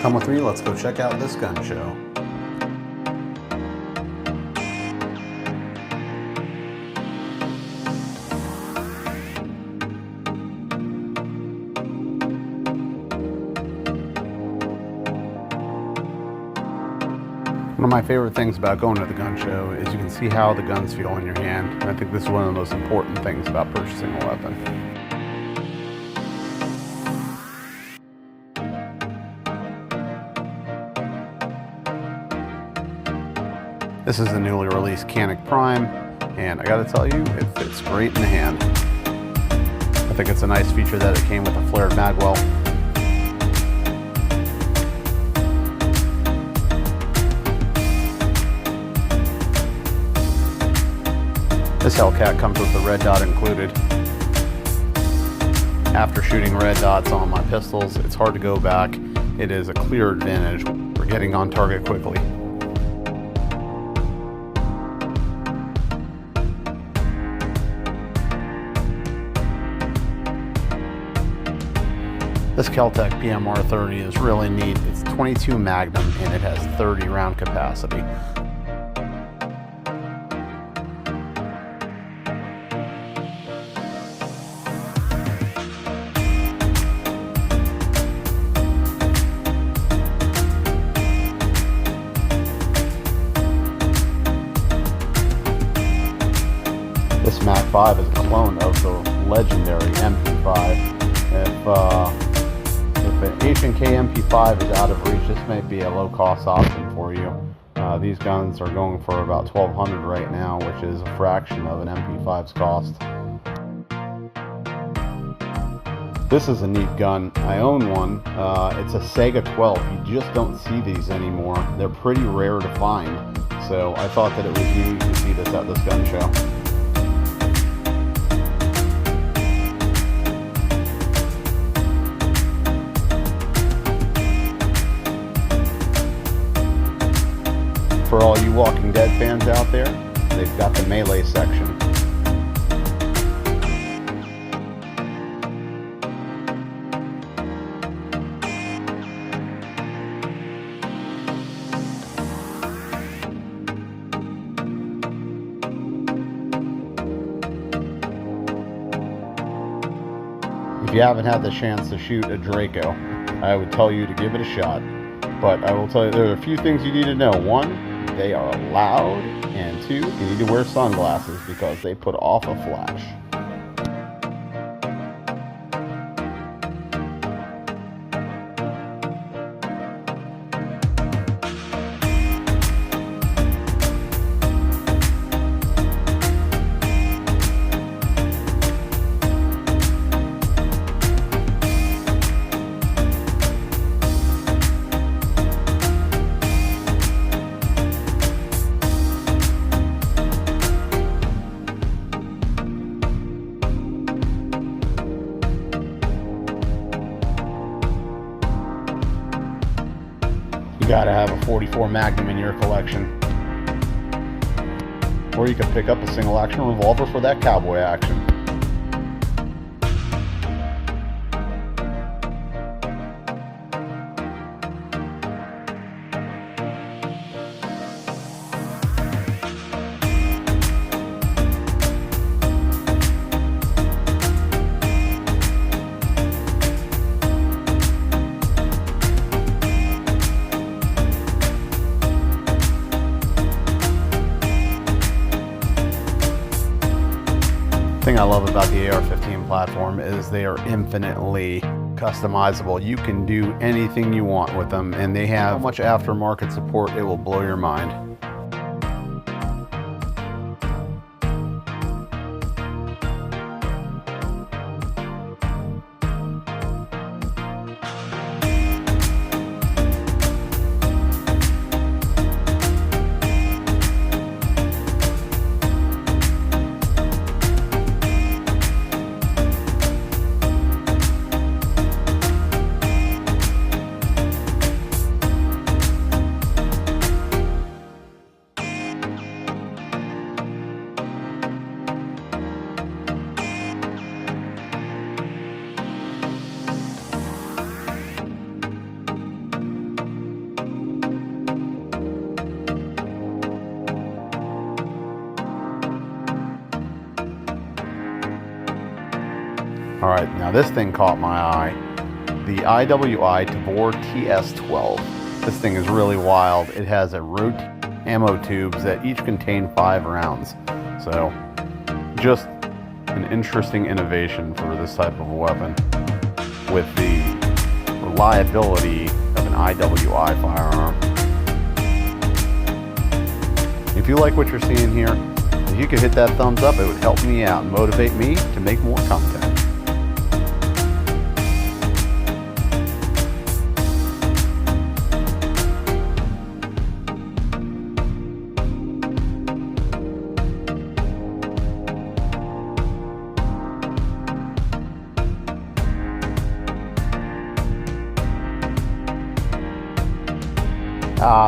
Come with me, let's go check out this gun show. One of my favorite things about going to the gun show is you can see how the guns feel in your hand, and I think this is one of the most important things about purchasing a weapon. This is the newly released Canik Prime, and I gotta tell you, it fits great in the hand. I think it's a nice feature that it came with a flared magwell. This Hellcat comes with the red dot included. After shooting red dots on my pistols, it's hard to go back. It is a clear advantage for getting on target quickly. This Kel-Tec PMR30 is really neat. It's 22 Magnum and it has 30 round capacity. This Mac 5 is a clone of the legendary MP5. If an H&K MP5 is out of reach, this may be a low-cost option for you. These guns are going for about $1,200 right now, which is a fraction of an MP5's cost. This is a neat gun. I own one. It's a Saiga 12. You just don't see these anymore. They're pretty rare to find, so I thought that it was unique to see this at this gun show. For all you Walking Dead fans out there, they've got the melee section. If you haven't had the chance to shoot a Draco, I would tell you to give it a shot. But I will tell you, there are a few things you need to know. One, they are loud, and two, you need to wear sunglasses because they put off a flash. You gotta have a 44 Magnum in your collection. Or you can pick up a single action revolver for that cowboy action. The thing I love about the AR-15 platform is they are infinitely customizable. You can do anything you want with them, and they have so much aftermarket support, it will blow your mind. Alright, now this thing caught my eye. The IWI Tavor TS12. This thing is really wild. It has a rotating ammo tubes that each contain 5 rounds. So, just an interesting innovation for this type of a weapon with the reliability of an IWI firearm. If you like what you're seeing here, if you could hit that thumbs up, it would help me out and motivate me to make more content.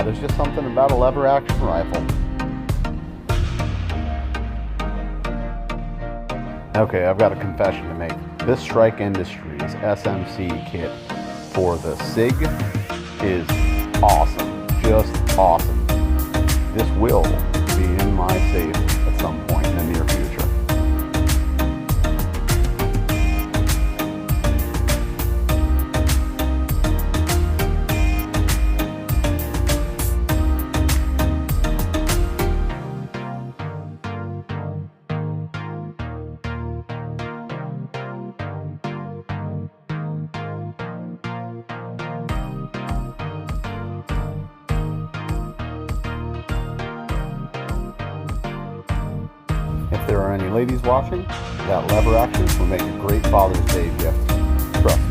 There's just something about a lever action rifle. Okay, I've got a confession to make. This Strike Industries SMC kit for the SIG is awesome. Just awesome. This will be in my safe at some point in the near future. If there are any ladies watching, that lever action will make a great Father's Day gift. Trust me.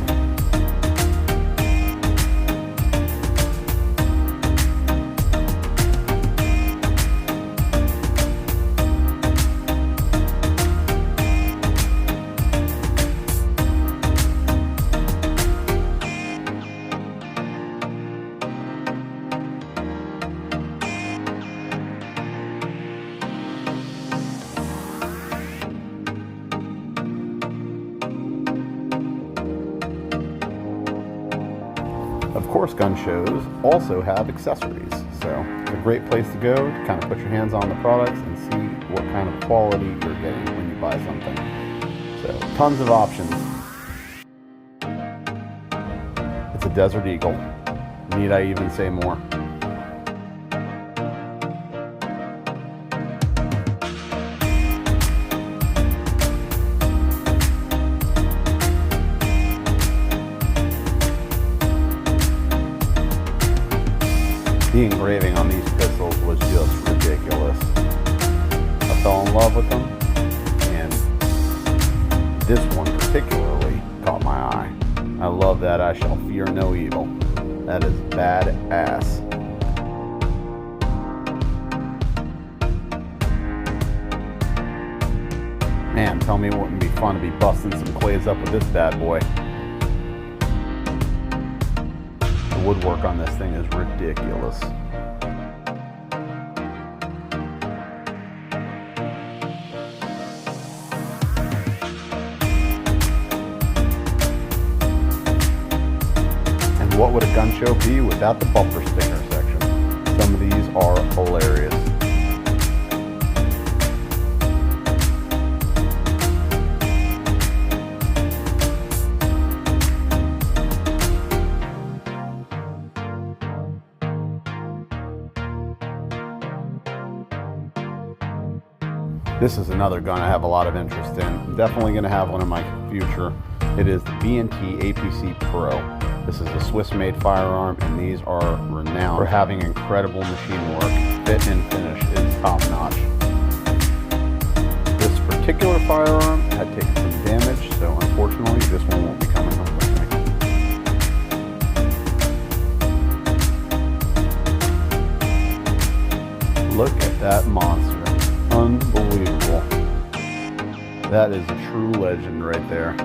Of course, gun shows also have accessories, so it's a great place to go to kind of put your hands on the products and see what kind of quality you're getting when you buy something. So, tons of options. It's a Desert Eagle. Need I even say more? The engraving on these pistols was just ridiculous. I fell in love with them, and this one particularly caught my eye. I love that I shall fear no evil. That is badass. Man, tell me it wouldn't be fun to be busting some clays up with this bad boy. The woodwork on this thing is ridiculous. And what would a gun show be without the bumper sticker section? Some of these are hilarious. This is another gun I have a lot of interest in. I'm definitely going to have one in my future. It is the B&T APC Pro. This is a Swiss-made firearm, and these are renowned for having incredible machine work. Fit and finish is top-notch. This particular firearm had taken some damage, so unfortunately this one won't be coming home with me. Look at that monster. Unbelievable. That is a true legend right there.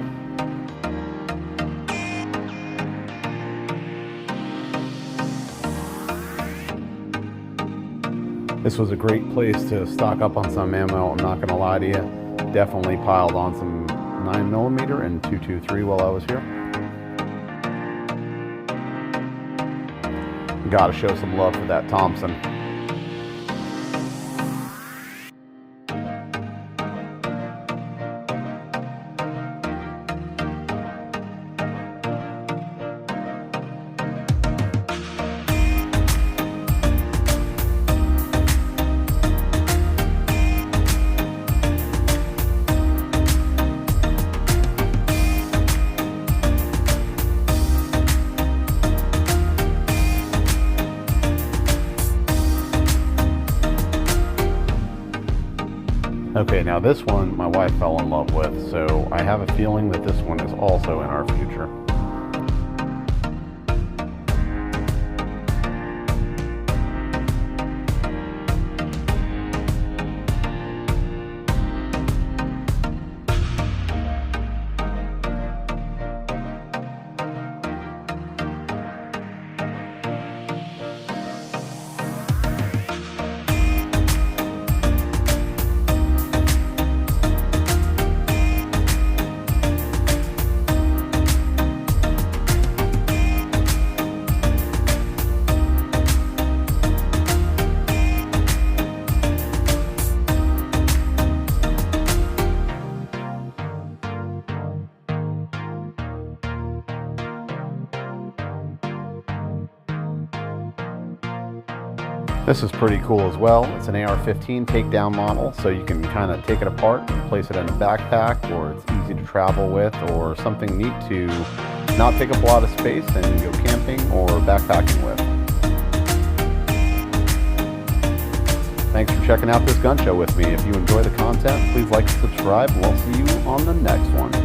This was a great place to stock up on some ammo, I'm not going to lie to you. Definitely piled on some 9mm and 223 while I was here. Gotta show some love for that Thompson. Okay, now this one my wife fell in love with, so I have a feeling that this one is also in our future. This is pretty cool as well. It's an AR-15 takedown model, so you can kind of take it apart and place it in a backpack, or it's easy to travel with, or something neat to not take up a lot of space and go camping or backpacking with. Thanks for checking out this gun show with me. If you enjoy the content, please like and subscribe, and we'll see you on the next one.